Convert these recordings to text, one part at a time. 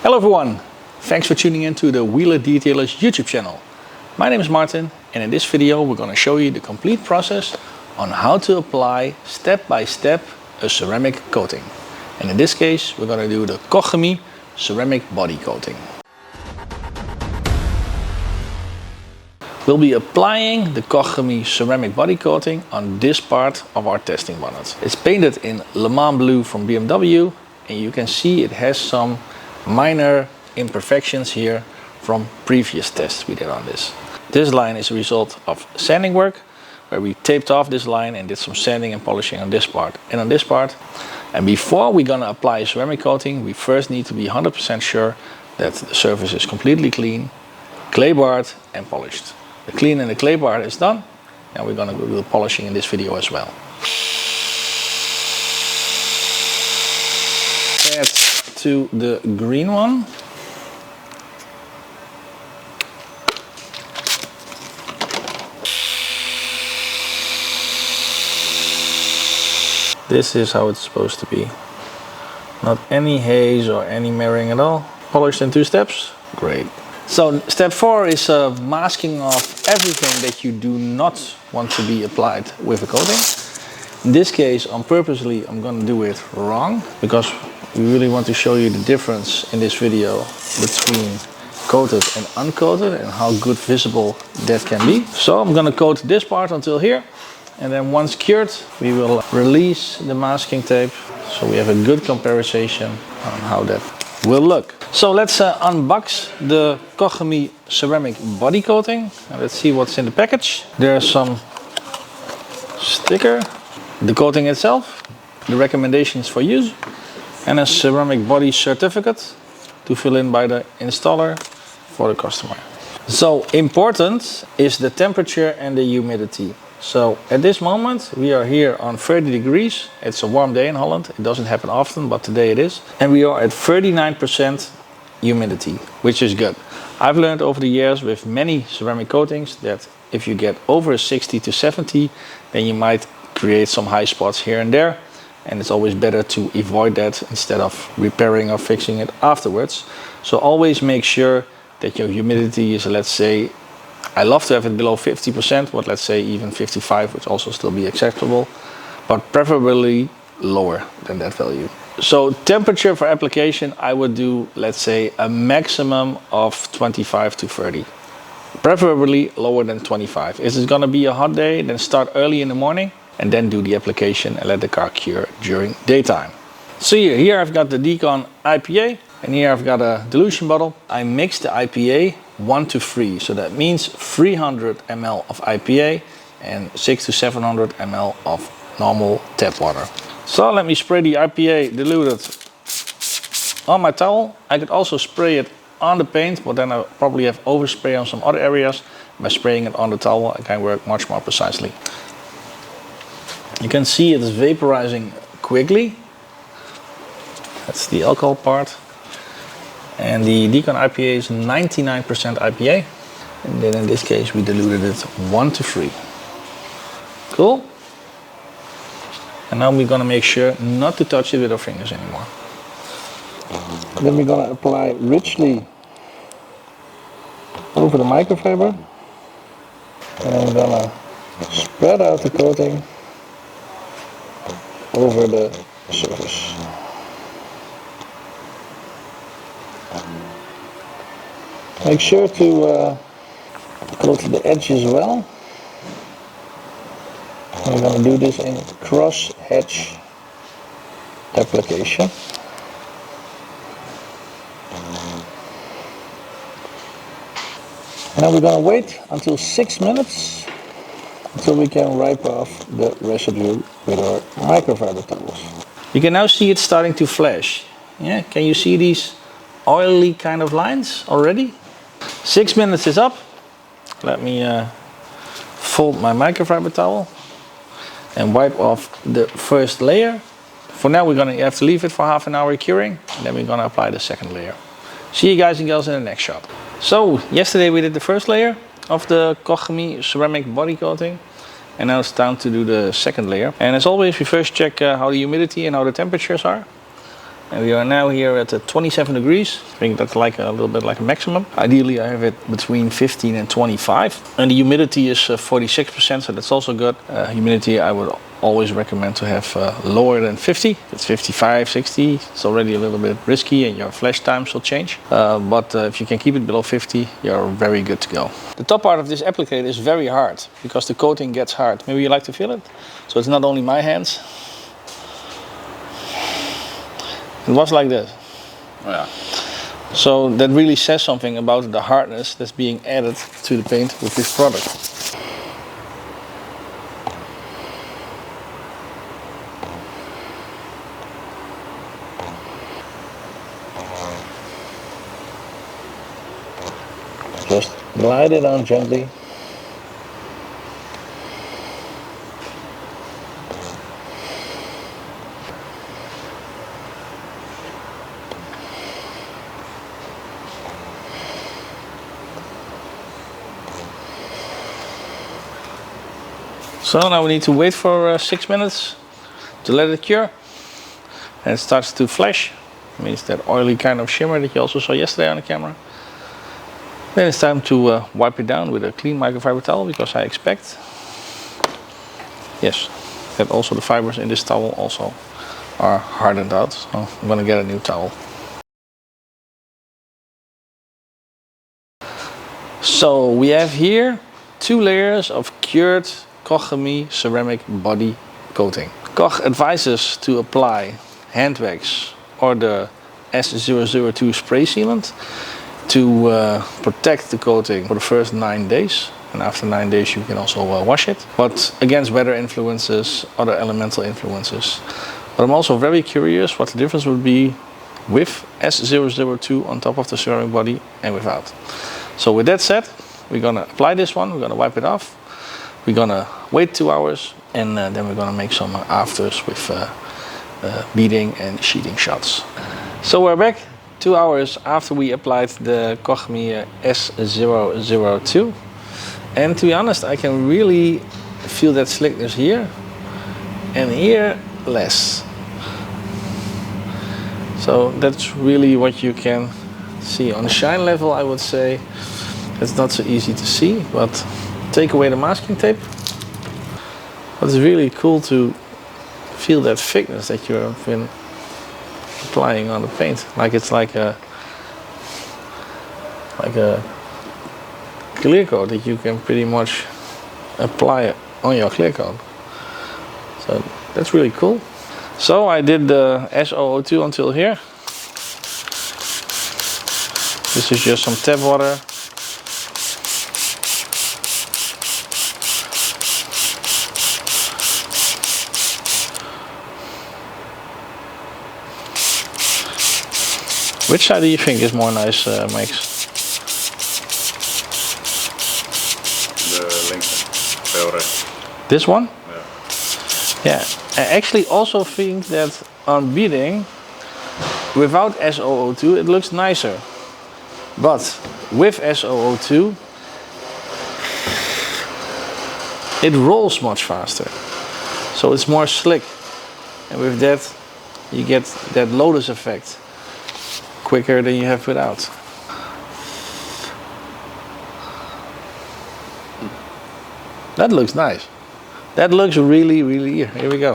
Hello everyone, thanks for tuning in to the Wheeler Detailer's YouTube channel. My name is Martin and in this video we're going to show you the complete process on how to apply step by step a ceramic coating. And in this case we're going to do the Koch Chemie ceramic body coating. We'll be applying the Koch Chemie ceramic body coating on this part of our testing bonnet. It's painted in Le Mans blue from BMW and you can see it has some minor imperfections here from previous tests we did on this. This line is a result of sanding work where we taped off this line and did some sanding and polishing on this part and on this part. And before we're gonna apply a ceramic coating, we first need to be 100% sure that the surface is completely clean, clay barred and polished. The clean and the clay bar is done and we're gonna do the polishing in this video as well. To the green one. This is how it's supposed to be. Not any haze or any mirroring at all. Polished in 2 steps. Great. So step 4 is masking off everything that you do not want to be applied with a coating. In this case, purposely, I'm going to do it wrong because we really want to show you the difference in this video between coated and uncoated and how good visible that can be. So I'm going to coat this part until here and then once cured we will release the masking tape so we have a good comparison on how that will look. So let's unbox the Koch Chemie ceramic body coating and let's see what's in the package. There's some sticker, the coating itself, the recommendations for use, and a ceramic body certificate to fill in by the installer for the customer. So important is the temperature and the humidity. So at this moment we are here on 30 degrees. It's a warm day in Holland. It doesn't happen often, but today it is. And we are at 39% humidity, which is good. I've learned over the years with many ceramic coatings that if you get over 60 to 70, then you might create some high spots here and there. And it's always better to avoid that instead of repairing or fixing it afterwards. So always make sure that your humidity is, let's say, I love to have it below 50%, but let's say even 55, which also still be acceptable, but preferably lower than that value. So temperature for application, I would do, let's say, a maximum of 25 to 30. Preferably lower than 25. If it's gonna be a hot day, then start early in the morning and then do the application and let the car cure during daytime. So here I've got the Decon IPA and here I've got a dilution bottle. I mix the IPA 1 to 3, so that means 300 ml of IPA and 600 to 700 ml of normal tap water. So let me spray the IPA diluted on my towel. I could also spray it on the paint, but then I probably have overspray on some other areas. By spraying it on the towel I can work much more precisely. You can see it is vaporizing quickly. That's the alcohol part. And the Decon IPA is 99% IPA. And then in this case we diluted it 1 to 3. Cool. And now we're gonna make sure not to touch it with our fingers anymore. Then we're gonna apply richly over the microfiber. And I'm gonna spread out the coating over the surface. Make sure to coat the edge as well. We're going to do this in cross hatch application. Now we're going to wait until 6 minutes until we can wipe off the residue with our microfiber towels. You can now see it starting to flash. Yeah, can you see these oily kind of lines already? 6 minutes is up. Let me fold my microfiber towel and wipe off the first layer. For now we're gonna have to leave it for half an hour curing and then we're gonna apply the second layer. See you guys and girls in the next shot. So yesterday we did the first layer of the Koch Chemie ceramic body coating and now it's time to do the second layer. And as always we first check how the humidity and how the temperatures are. And we are now here at 27 degrees. I think that's like a little bit like a maximum. Ideally I have it between 15 and 25. And the humidity is 46%, so that's also good. Humidity I would always recommend to have lower than 50. If it's 55, 60, it's already a little bit risky and your flash times will change. But if you can keep it below 50, you're very good to go. The top part of this applicator is very hard because the coating gets hard. Maybe you like to feel it? So it's not only my hands. It was like this. Oh, yeah. So that really says something about the hardness that's being added to the paint with this product. Just glide it on gently. So now we need to wait for 6 minutes to let it cure. And it starts to flash. It means that oily kind of shimmer that you also saw yesterday on the camera. Then it's time to wipe it down with a clean microfiber towel, because I expect, yes, that also the fibers in this towel also are hardened out. So I'm gonna get a new towel. So we have here 2 layers of cured Koch Chemie ceramic body coating. Koch advises to apply hand wax or the S002 spray sealant to protect the coating for the first 9 days. And after 9 days you can also wash it. But against weather influences, other elemental influences. But I'm also very curious what the difference would be with S002 on top of the ceramic body and without. So with that said, we're gonna apply this one, we're gonna wipe it off. We're gonna wait 2 hours, and then we're gonna make some afters with beading and sheeting shots. So we're back 2 hours after we applied the Koch Chemie S002, and to be honest, I can really feel that slickness here, and here less. So that's really what you can see on the shine level. I would say it's not so easy to see, but take away the masking tape. But it's really cool to feel that thickness that you have been applying on the paint. Like it's like a clear coat that you can pretty much apply on your clear coat. So that's really cool. So I did the S002 until here. This is just some tap water. Which side do you think is more nice, Max? The length. This one? Yeah. Yeah. I actually also think that on beading, without S002, it looks nicer. But with S002, it rolls much faster. So it's more slick. And with that, you get that lotus effect quicker than you have without. That looks nice. That looks really, really, here we go.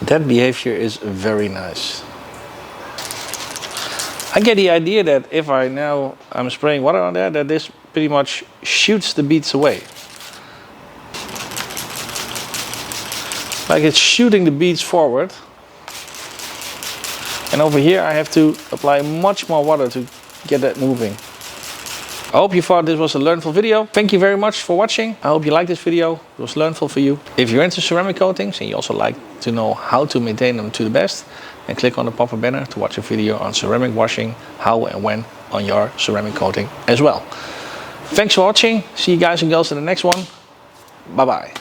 That behavior is very nice. I get the idea that if I'm spraying water on there, that this pretty much shoots the beads away. Like it's shooting the beads forward. And over here I have to apply much more water to get that moving. I hope you thought this was a learnful video. Thank you very much for watching. I hope you liked this video. It was learnful for you. If you're into ceramic coatings and you also like to know how to maintain them to the best, then click on the pop-up banner to watch a video on ceramic washing, how and when on your ceramic coating as well. Thanks for watching. See you guys and girls in the next one. Bye bye.